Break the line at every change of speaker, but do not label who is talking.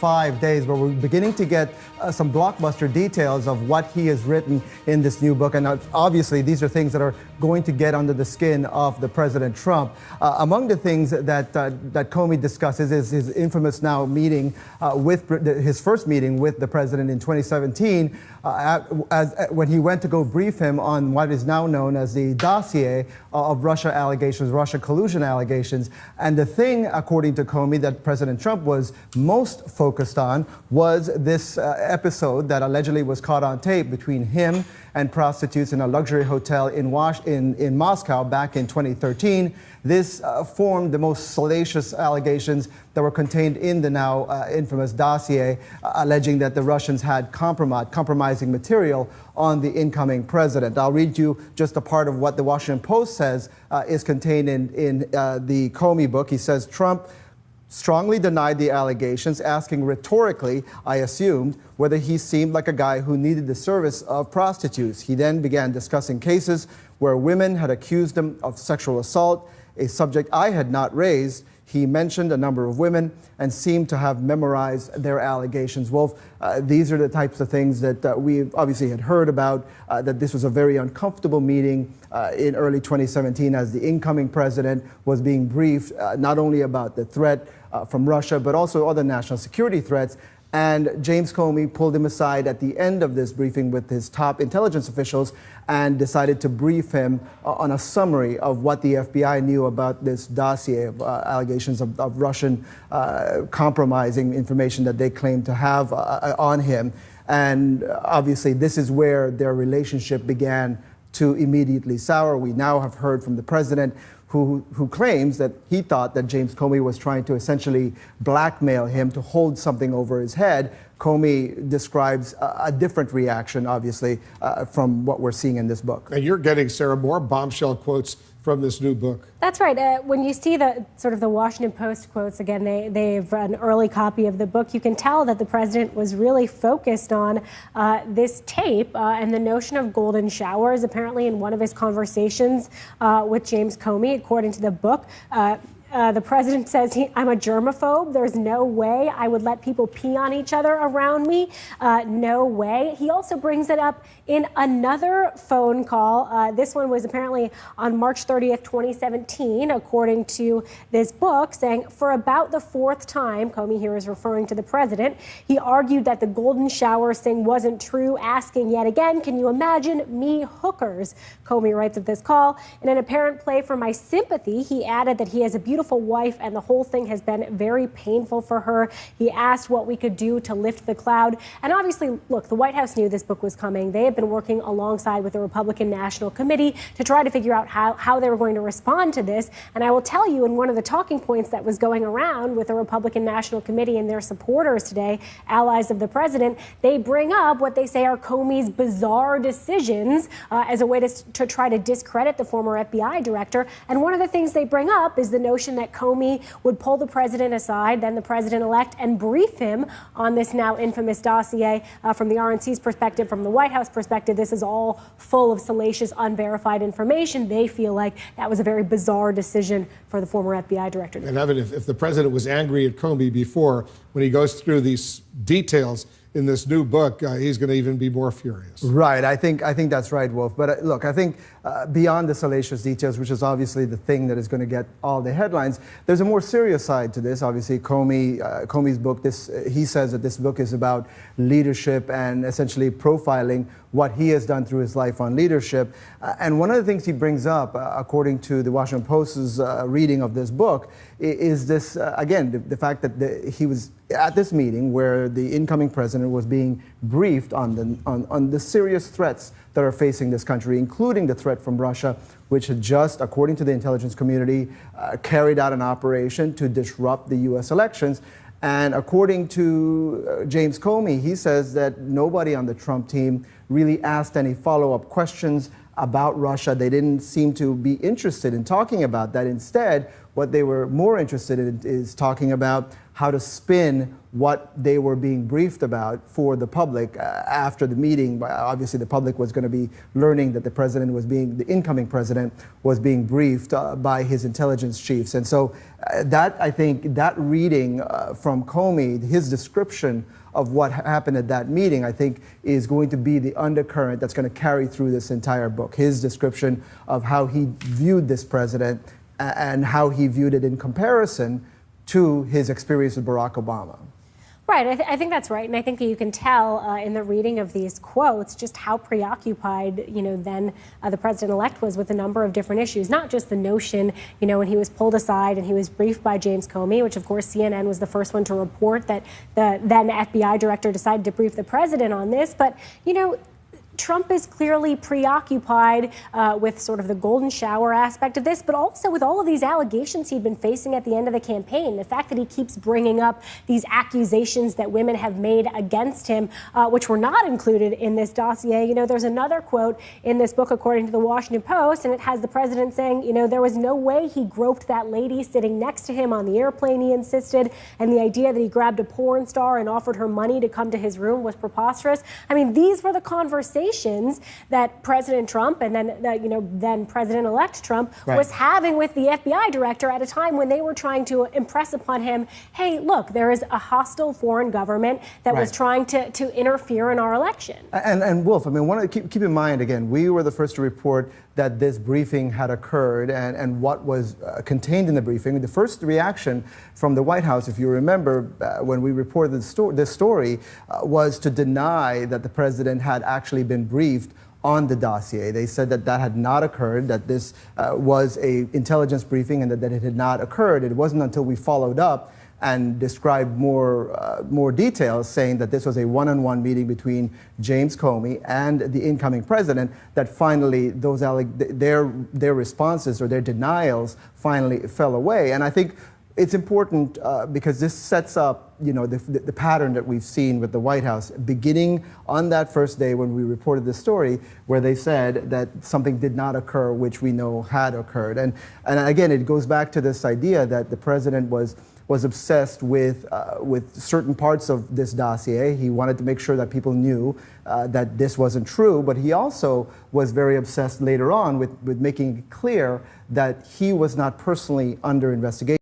5 days, but we're beginning to get some blockbuster details of what he has written in this new book. And obviously, these are things that are going to get under the skin of the President Trump. Among the things that Comey discusses is his infamous now meeting his first meeting with the president in 2017, when he went to go brief him on what is now known as the dossier of Russia allegations, Russia collusion allegations. And the thing, according to Comey, that President Trump was most focused on was this episode that allegedly was caught on tape between him and prostitutes in a luxury hotel in Moscow back in 2013. This formed the most salacious allegations that were contained in the now infamous dossier, alleging that the Russians had compromising material on the incoming president. I'll read you just a part of what the Washington Post says is contained in the Comey book. He says, Trump strongly denied the allegations, asking rhetorically, I assumed, whether he seemed like a guy who needed the service of prostitutes. He then began discussing cases where women had accused him of sexual assault, a subject I had not raised. He mentioned a number of women and seemed to have memorized their allegations. Wolf, these are the types of things that we obviously had heard about, that this was a very uncomfortable meeting in early 2017 as the incoming president was being briefed not only about the threat from Russia, but also other national security threats. And James Comey pulled him aside at the end of this briefing with his top intelligence officials and decided to brief him on a summary of what the FBI knew about this dossier of allegations of Russian compromising information that they claimed to have on him. And obviously, this is where their relationship began to immediately sour. We now have heard from the president who claims that he thought that James Comey was trying to essentially blackmail him to hold something over his head. Comey describes a different reaction, obviously, from what we're seeing in this book.
And you're getting, Sarah, more bombshell quotes from this new book.
That's right. When you see the sort of the Washington Post quotes, again, they've an early copy of the book. You can tell that the president was really focused on this tape and the notion of golden showers. Apparently, in one of his conversations with James Comey, according to the book, the president says, I'm a germaphobe. There's no way I would let people pee on each other around me. No way. He also brings it up in another phone call. This one was apparently on March 30th, 2017, according to this book, saying for about the fourth time, Comey here is referring to the president, he argued that the golden showers thing wasn't true, asking yet again, can you imagine me hookers? Comey writes of this call. In an apparent play for my sympathy, he added that he has a beautiful wife and the whole thing has been very painful for her. He asked what we could do to lift the cloud. And obviously, look, the White House knew this book was coming. They have been working alongside with the Republican National Committee to try to figure out how they were going to respond to this. And I will tell you, in one of the talking points that was going around with the Republican National Committee and their supporters today, allies of the president, they bring up what they say are Comey's bizarre decisions as a way to try to discredit the former FBI director. And one of the things they bring up is the notion that Comey would pull the president aside, then the president-elect, and brief him on this now infamous dossier. From the RNC's perspective, from the White House perspective, this is all full of salacious, unverified information. They feel like that was a very bizarre decision for the former FBI director.
And Evan, if the president was angry at Comey before, when he goes through these details in this new book, he's going to even be more furious.
Right. I think that's right, Wolf. But look, I think beyond the salacious details, which is obviously the thing that is going to get all the headlines, there's a more serious side to this. Obviously, Comey's book, he says that this book is about leadership and essentially profiling what he has done through his life on leadership. And one of the things he brings up, according to the Washington Post's reading of this book, is this, again, the fact that he was at this meeting where the incoming president was being briefed on the serious threats that are facing this country, including the threat from Russia, which had just, according to the intelligence community, carried out an operation to disrupt the U.S. elections. And according to James Comey, he says that nobody on the Trump team really asked any follow-up questions about Russia. They didn't seem to be interested in talking about that. Instead, what they were more interested in is talking about how to spin what they were being briefed about for the public after the meeting. Obviously, the public was going to be learning that the incoming president was being briefed by his intelligence chiefs. And so I think that reading from Comey, his description of what happened at that meeting, I think is going to be the undercurrent that's going to carry through this entire book. His description of how he viewed this president and how he viewed it in comparison to his experience with Barack Obama.
Right, I think that's right, and I think that you can tell in the reading of these quotes just how preoccupied, then the president-elect was with a number of different issues, not just the notion, when he was pulled aside and he was briefed by James Comey, which of course CNN was the first one to report that the then FBI director decided to brief the president on this, but, Trump is clearly preoccupied with sort of the golden shower aspect of this, but also with all of these allegations he'd been facing at the end of the campaign. The fact that he keeps bringing up these accusations that women have made against him, which were not included in this dossier. There's another quote in this book, according to the Washington Post, and it has the president saying, there was no way he groped that lady sitting next to him on the airplane, he insisted, and the idea that he grabbed a porn star and offered her money to come to his room was preposterous. I mean, these were the conversations that President Trump and then President-elect Trump was having with the FBI director at a time when they were trying to impress upon him, hey, look, there is a hostile foreign government that was trying to interfere in our election.
And Wolf, I mean, keep in mind, again, we were the first to report that this briefing had occurred and what was contained in the briefing. The first reaction from the White House, if you remember, when we reported this story, was to deny that the president had actually been briefed on the dossier. They said that had not occurred, that this was an intelligence briefing and that it had not occurred. It wasn't until we followed up and described more details, saying that this was a one-on-one meeting between James Comey and the incoming president, that finally their responses or their denials finally fell away. And I think it's important because this sets up, the pattern that we've seen with the White House, beginning on that first day when we reported this story, where they said that something did not occur, which we know had occurred. And again, it goes back to this idea that the president was obsessed with certain parts of this dossier. He wanted to make sure that people knew that this wasn't true, but he also was very obsessed later on with making it clear that he was not personally under investigation.